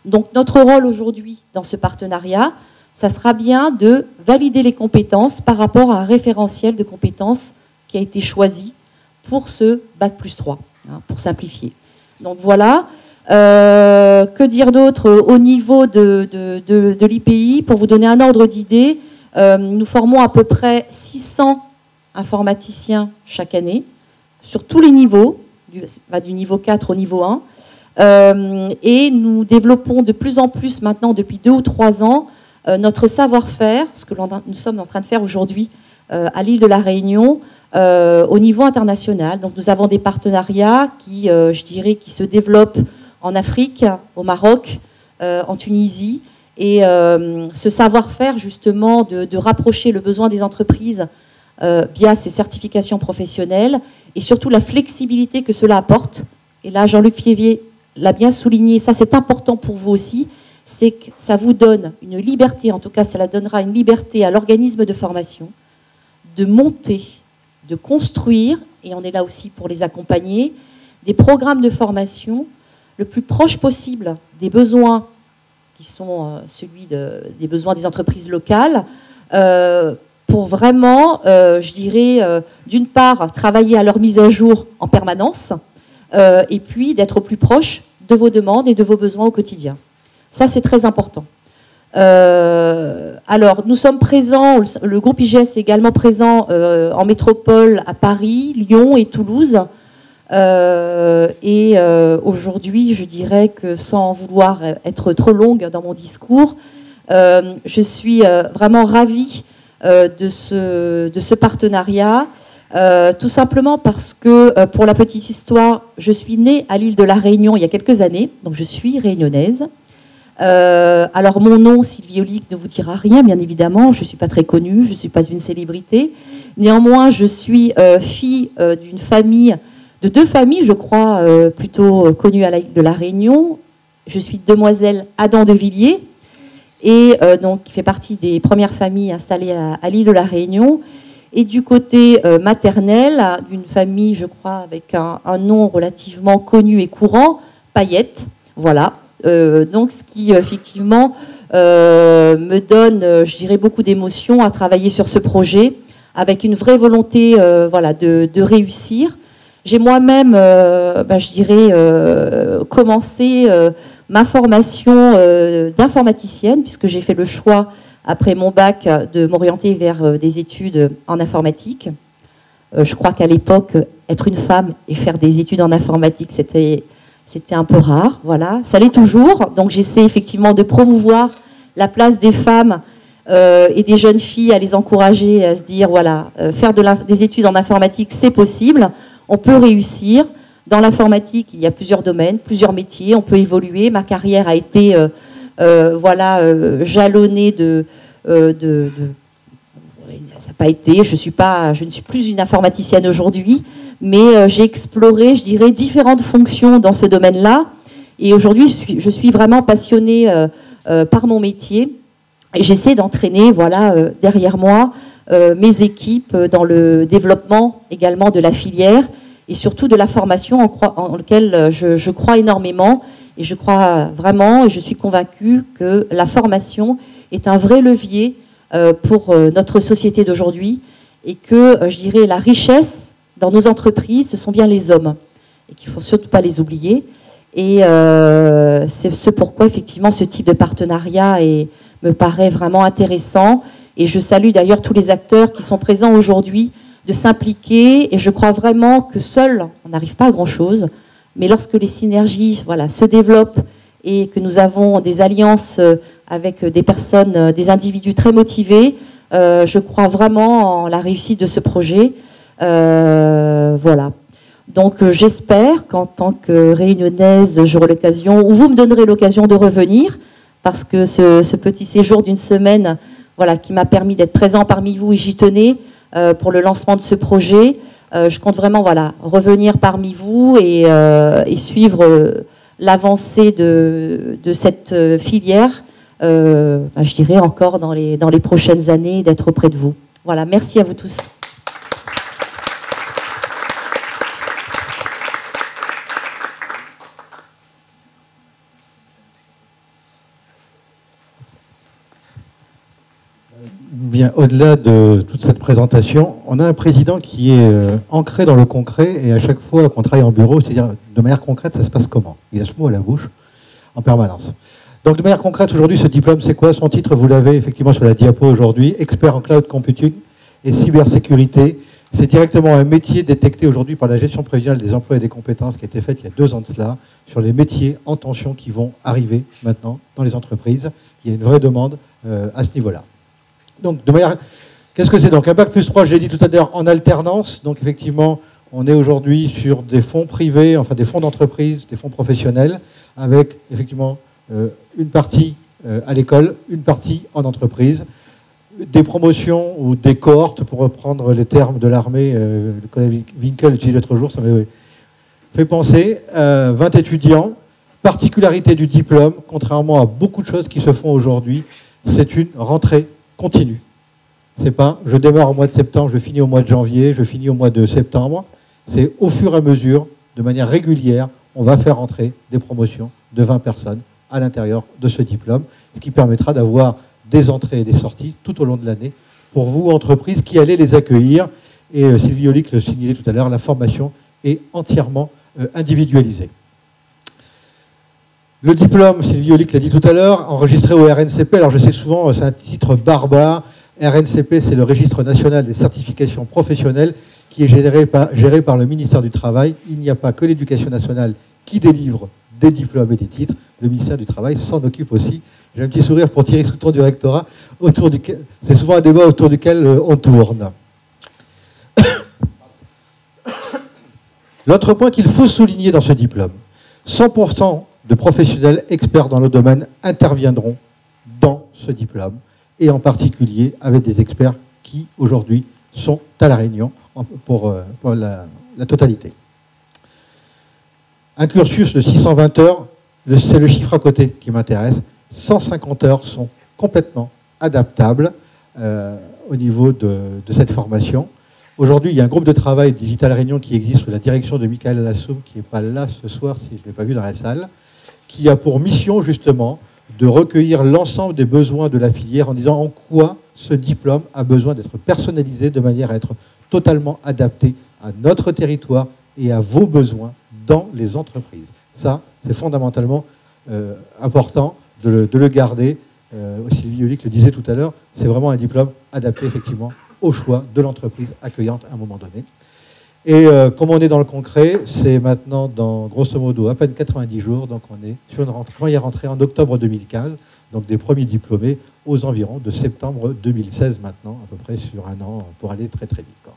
F: Donc notre rôle aujourd'hui dans ce partenariat, ça sera bien de valider les compétences par rapport à un référentiel de compétences qui a été choisi pour ce Bac+3, hein, pour simplifier. Donc voilà. Que dire d'autre au niveau de l'IPI? Pour vous donner un ordre d'idée, nous formons à peu près 600 informaticiens chaque année, sur tous les niveaux, du niveau 4 au niveau 1. Et nous développons de plus en plus maintenant, depuis 2 ou 3 ans, notre savoir-faire, ce que nous sommes en train de faire aujourd'hui à l'île de la Réunion, au niveau international. Donc nous avons des partenariats qui, je dirais, qui se développent en Afrique, au Maroc, en Tunisie. Et ce savoir-faire, justement, de rapprocher le besoin des entreprises via ces certifications professionnelles et surtout la flexibilité que cela apporte. Et là, Jean-Luc Fievier l'a bien souligné, ça c'est important pour vous aussi, c'est que ça vous donne une liberté, en tout cas cela donnera une liberté à l'organisme de formation de monter, de construire, et on est là aussi pour les accompagner, des programmes de formation le plus proche possible des besoins qui sont des besoins des entreprises locales, pour vraiment, je dirais, d'une part, travailler à leur mise à jour en permanence, et puis d'être au plus proche de vos demandes et de vos besoins au quotidien. Ça, c'est très important. Alors, nous sommes présents, le groupe IGS est également présent en métropole à Paris, Lyon et Toulouse. Aujourd'hui, je dirais que sans vouloir être trop longue dans mon discours, je suis vraiment ravie de ce partenariat, tout simplement parce que, pour la petite histoire, je suis née à l'île de la Réunion il y a quelques années, donc je suis réunionnaise. Alors mon nom, Sylvie Olic, ne vous dira rien, bien évidemment, je ne suis pas très connue, je ne suis pas une célébrité. Néanmoins, je suis fille d'une famille, de 2 familles, je crois, plutôt connues à l'île de la Réunion. Je suis demoiselle Adam de Villiers, et donc qui fait partie des premières familles installées à l'île de la Réunion. Et du côté maternel, d'une famille, je crois, avec un nom relativement connu et courant, Payette, voilà. Donc ce qui, effectivement, me donne, je dirais, beaucoup d'émotion à travailler sur ce projet, avec une vraie volonté voilà, de réussir. J'ai moi-même, je dirais, commencé ma formation d'informaticienne, puisque j'ai fait le choix, après mon bac, de m'orienter vers des études en informatique. Je crois qu'à l'époque, être une femme et faire des études en informatique, c'était un peu rare, voilà. Ça l'est toujours. Donc j'essaie effectivement de promouvoir la place des femmes et des jeunes filles, à les encourager à se dire, voilà, faire des études en informatique, c'est possible. On peut réussir. Dans l'informatique, il y a plusieurs domaines, plusieurs métiers. On peut évoluer. Ma carrière a été jalonnée ça n'a pas été. Je ne suis plus une informaticienne aujourd'hui, mais j'ai exploré, je dirais, différentes fonctions dans ce domaine-là. Et aujourd'hui, je suis vraiment passionnée par mon métier. Et j'essaie d'entraîner, voilà, derrière moi, mes équipes dans le développement également de la filière et surtout de la formation en laquelle je crois énormément. Et je crois vraiment, et je suis convaincue que la formation est un vrai levier pour notre société d'aujourd'hui, et que, je dirais, la richesse dans nos entreprises, ce sont bien les hommes, et qu'il ne faut surtout pas les oublier. Et c'est ce pourquoi, effectivement, ce type de partenariat me paraît vraiment intéressant. Et je salue d'ailleurs tous les acteurs qui sont présents aujourd'hui de s'impliquer. Et je crois vraiment que seul, on n'arrive pas à grand-chose. Mais lorsque les synergies se développent et que nous avons des alliances avec des personnes, des individus très motivés, je crois vraiment en la réussite de ce projet. Voilà. Donc j'espère qu'en tant que réunionnaise, j'aurai l'occasion, ou vous me donnerez l'occasion de revenir, parce que ce petit séjour d'une semaine, qui m'a permis d'être présent parmi vous, et j'y tenais, pour le lancement de ce projet. Je compte vraiment revenir parmi vous et suivre l'avancée de cette filière, je dirais encore dans les prochaines années, d'être auprès de vous. Voilà, merci à vous tous.
D: Bien, au-delà de toute cette présentation, on a un président qui est ancré dans le concret, et à chaque fois qu'on travaille en bureau, c'est-à-dire de manière concrète, ça se passe comment? Il a ce mot à la bouche en permanence. Donc de manière concrète, aujourd'hui, ce diplôme, c'est quoi? Son titre, vous l'avez effectivement sur la diapo aujourd'hui, expert en cloud computing et cybersécurité. C'est directement un métier détecté aujourd'hui par la gestion prévisionnelle des emplois et des compétences qui a été faite il y a 2 ans de cela, sur les métiers en tension qui vont arriver maintenant dans les entreprises. Il y a une vraie demande à ce niveau-là. Donc, de manière, qu'est-ce que c'est donc? Un bac+3, je l'ai dit tout à l'heure, en alternance. Donc, effectivement, on est aujourd'hui sur des fonds privés, enfin des fonds d'entreprise, des fonds professionnels, avec effectivement une partie à l'école, une partie en entreprise, des promotions ou des cohortes, pour reprendre les termes de l'armée, le collègue Winkel utilisait l'autre jour, ça m'a fait penser, 20 étudiants. Particularité du diplôme, contrairement à beaucoup de choses qui se font aujourd'hui, c'est une rentrée continue. C'est pas je démarre au mois de septembre, je finis au mois de janvier, je finis au mois de septembre. C'est au fur et à mesure, de manière régulière, on va faire entrer des promotions de 20 personnes à l'intérieur de ce diplôme, ce qui permettra d'avoir des entrées et des sorties tout au long de l'année pour vous, entreprises, qui allez les accueillir. Et Sylvie Olic le signalait tout à l'heure, la formation est entièrement individualisée. Le diplôme, Sylvie Olic l'a dit tout à l'heure, enregistré au RNCP. Alors je sais souvent, c'est un titre barbare. RNCP, c'est le Registre national des certifications professionnelles qui est géré par le ministère du Travail. Il n'y a pas que l'Éducation nationale qui délivre des diplômes et des titres. Le ministère du Travail s'en occupe aussi. J'ai un petit sourire pour Thierry Souton du rectorat. C'est souvent un débat autour duquel on tourne. L'autre point qu'il faut souligner dans ce diplôme, 100% de professionnels experts dans le domaine interviendront dans ce diplôme, et en particulier avec des experts qui aujourd'hui sont à La Réunion pour la totalité. Un cursus de 620 heures, c'est le chiffre à côté qui m'intéresse. 150 heures sont complètement adaptables au niveau de cette formation. Aujourd'hui, il y a un groupe de travail Digital Réunion qui existe sous la direction de Michael Lassoum, qui n'est pas là ce soir, si je ne l'ai pas vu dans la salle, qui a pour mission justement de recueillir l'ensemble des besoins de la filière en disant en quoi ce diplôme a besoin d'être personnalisé de manière à être totalement adapté à notre territoire et à vos besoins dans les entreprises. Ça, c'est fondamentalement important de le garder. Sylvie Olic le disait tout à l'heure, c'est vraiment un diplôme adapté effectivement au choix de l'entreprise accueillante à un moment donné. Et comme on est dans le concret, c'est maintenant dans, grosso modo, à peine 90 jours, donc on est sur une rentrée, on y est rentré en octobre 2015, donc des premiers diplômés aux environs de septembre 2016 maintenant, à peu près sur un an, pour aller très très vite. Quoi.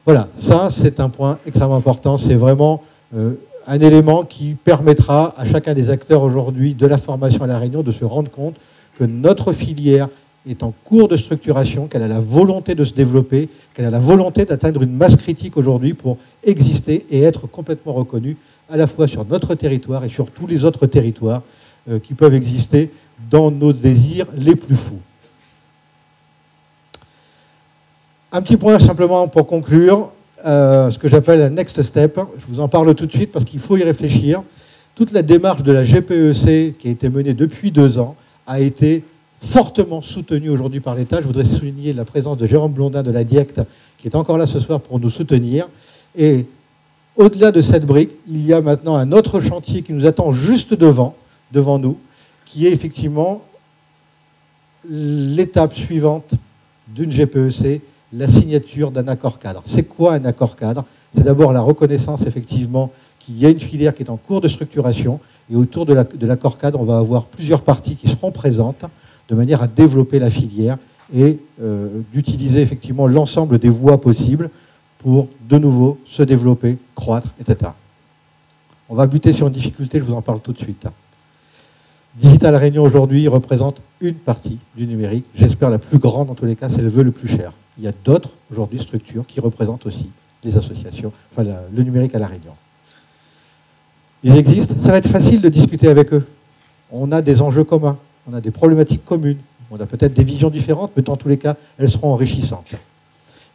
D: Voilà, ça c'est un point extrêmement important, c'est vraiment un élément qui permettra à chacun des acteurs aujourd'hui de la formation à La Réunion de se rendre compte que notre filière est en cours de structuration, qu'elle a la volonté de se développer, qu'elle a la volonté d'atteindre une masse critique aujourd'hui pour exister et être complètement reconnue à la fois sur notre territoire et sur tous les autres territoires qui peuvent exister dans nos désirs les plus fous. Un petit point simplement pour conclure, ce que j'appelle un next step. Je vous en parle tout de suite parce qu'il faut y réfléchir. Toute la démarche de la GPEC qui a été menée depuis 2 ans a été fortement soutenu aujourd'hui par l'État. Je voudrais souligner la présence de Jérôme Blondin de la DIECT, qui est encore là ce soir pour nous soutenir. Et au-delà de cette brique, il y a maintenant un autre chantier qui nous attend juste devant nous, qui est effectivement l'étape suivante d'une GPEC, la signature d'un accord cadre. C'est quoi un accord cadre? C'est d'abord la reconnaissance, effectivement, qu'il y a une filière qui est en cours de structuration, et autour de l'accord cadre, on va avoir plusieurs parties qui seront présentes, de manière à développer la filière et d'utiliser effectivement l'ensemble des voies possibles pour, de nouveau, se développer, croître, etc. On va buter sur une difficulté, je vous en parle tout de suite. Digital Réunion aujourd'hui représente une partie du numérique, j'espère la plus grande en tous les cas, c'est le vœu le plus cher. Il y a d'autres aujourd'hui structures qui représentent aussi les associations, enfin le numérique à La Réunion. Ils existent, ça va être facile de discuter avec eux. On a des enjeux communs, on a des problématiques communes, on a peut-être des visions différentes, mais dans tous les cas, elles seront enrichissantes.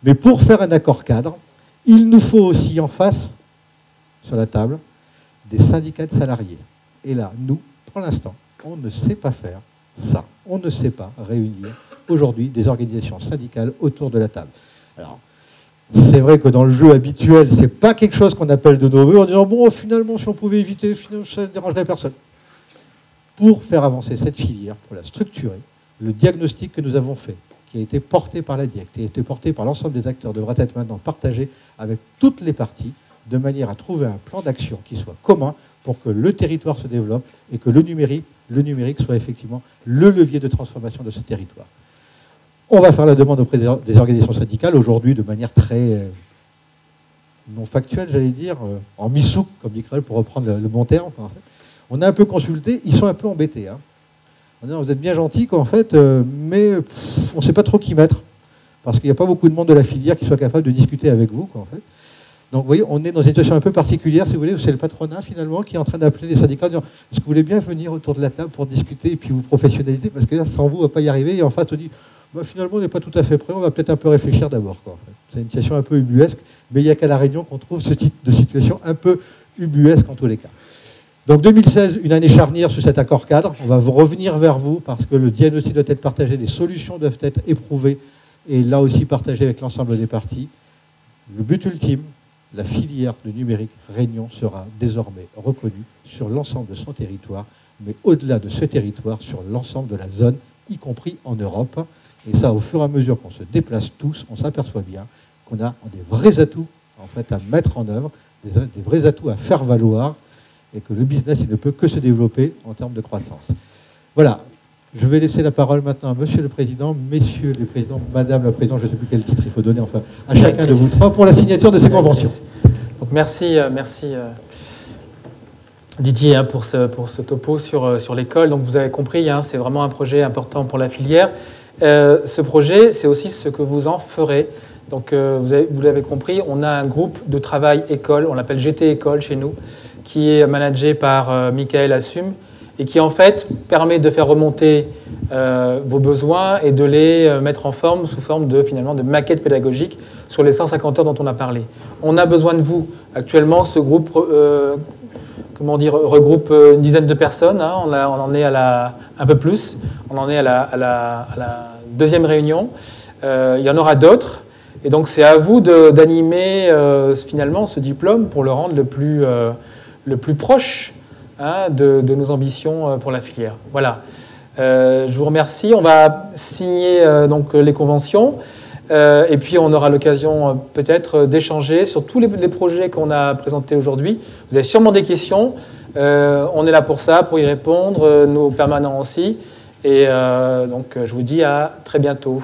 D: Mais pour faire un accord cadre, il nous faut aussi en face, sur la table, des syndicats de salariés. Et là, nous, pour l'instant, on ne sait pas faire ça. On ne sait pas réunir aujourd'hui des organisations syndicales autour de la table. Alors, c'est vrai que dans le jeu habituel, ce n'est pas quelque chose qu'on appelle de nos voeux en disant bon, finalement, si on pouvait éviter, finalement, ça ne dérangerait personne. Pour faire avancer cette filière, pour la structurer, le diagnostic que nous avons fait, qui a été porté par la DIEC, qui a été porté par l'ensemble des acteurs, devra être maintenant partagé avec toutes les parties, de manière à trouver un plan d'action qui soit commun pour que le territoire se développe et que le numérique soit effectivement le levier de transformation de ce territoire. On va faire la demande auprès des organisations syndicales, aujourd'hui de manière très non factuelle, j'allais dire, en mi-souk, comme dit Krell, pour reprendre le bon terme. En fait. On a un peu consulté, ils sont un peu embêtés. Hein. On dit, vous êtes bien gentils, en fait, mais on ne sait pas trop qui mettre, parce qu'il n'y a pas beaucoup de monde de la filière qui soit capable de discuter avec vous, en fait. Donc vous voyez, on est dans une situation un peu particulière, si vous voulez, c'est le patronat finalement qui est en train d'appeler les syndicats en disant est-ce que vous voulez bien venir autour de la table pour discuter et puis vous professionnaliser, parce que là, sans vous, on ne va pas y arriver, et en face, on dit bah, finalement, on n'est pas tout à fait prêt, on va peut-être un peu réfléchir d'abord. En fait. C'est une situation un peu ubuesque, mais il n'y a qu'à La Réunion qu'on trouve ce type de situation un peu ubuesque en tous les cas. Donc 2016, une année charnière sur cet accord cadre, on va revenir vers vous parce que le diagnostic doit être partagé, les solutions doivent être éprouvées, et là aussi partagées avec l'ensemble des parties. Le but ultime, la filière de numérique Réunion sera désormais reconnue sur l'ensemble de son territoire, mais au-delà de ce territoire, sur l'ensemble de la zone, y compris en Europe. Et ça, au fur et à mesure qu'on se déplace tous, on s'aperçoit bien qu'on a des vrais atouts en fait, à mettre en œuvre, des vrais atouts à faire valoir, et que le business il ne peut que se développer en termes de croissance. Voilà. Je vais laisser la parole maintenant à Monsieur le Président, Messieurs les Présidents, Madame la Présidente, je ne sais plus quel titre il faut donner, enfin, à chacun de vous trois pour la signature de ces conventions.
A: Donc merci Didier hein, pour ce topo sur l'école. Donc vous avez compris, hein, c'est vraiment un projet important pour la filière. Ce projet, c'est aussi ce que vous en ferez. Donc vous l'avez compris, on a un groupe de travail école, on l'appelle GT École chez nous, qui est managé par Michael Assume, et qui en fait permet de faire remonter vos besoins et de les mettre en forme sous forme de finalement de maquettes pédagogiques sur les 150 heures dont on a parlé. On a besoin de vous. Actuellement, ce groupe regroupe une dizaine de personnes. Hein. On en est à un peu plus. On en est à la deuxième réunion. Il y en aura d'autres. Et donc c'est à vous d'animer finalement ce diplôme pour le rendre le plus proche hein, de nos ambitions pour la filière. Voilà. Je vous remercie. On va signer donc les conventions et puis on aura l'occasion peut-être d'échanger sur tous les projets qu'on a présentés aujourd'hui. Vous avez sûrement des questions. On est là pour ça, pour y répondre. Nos permanents aussi. Et donc je vous dis à très bientôt.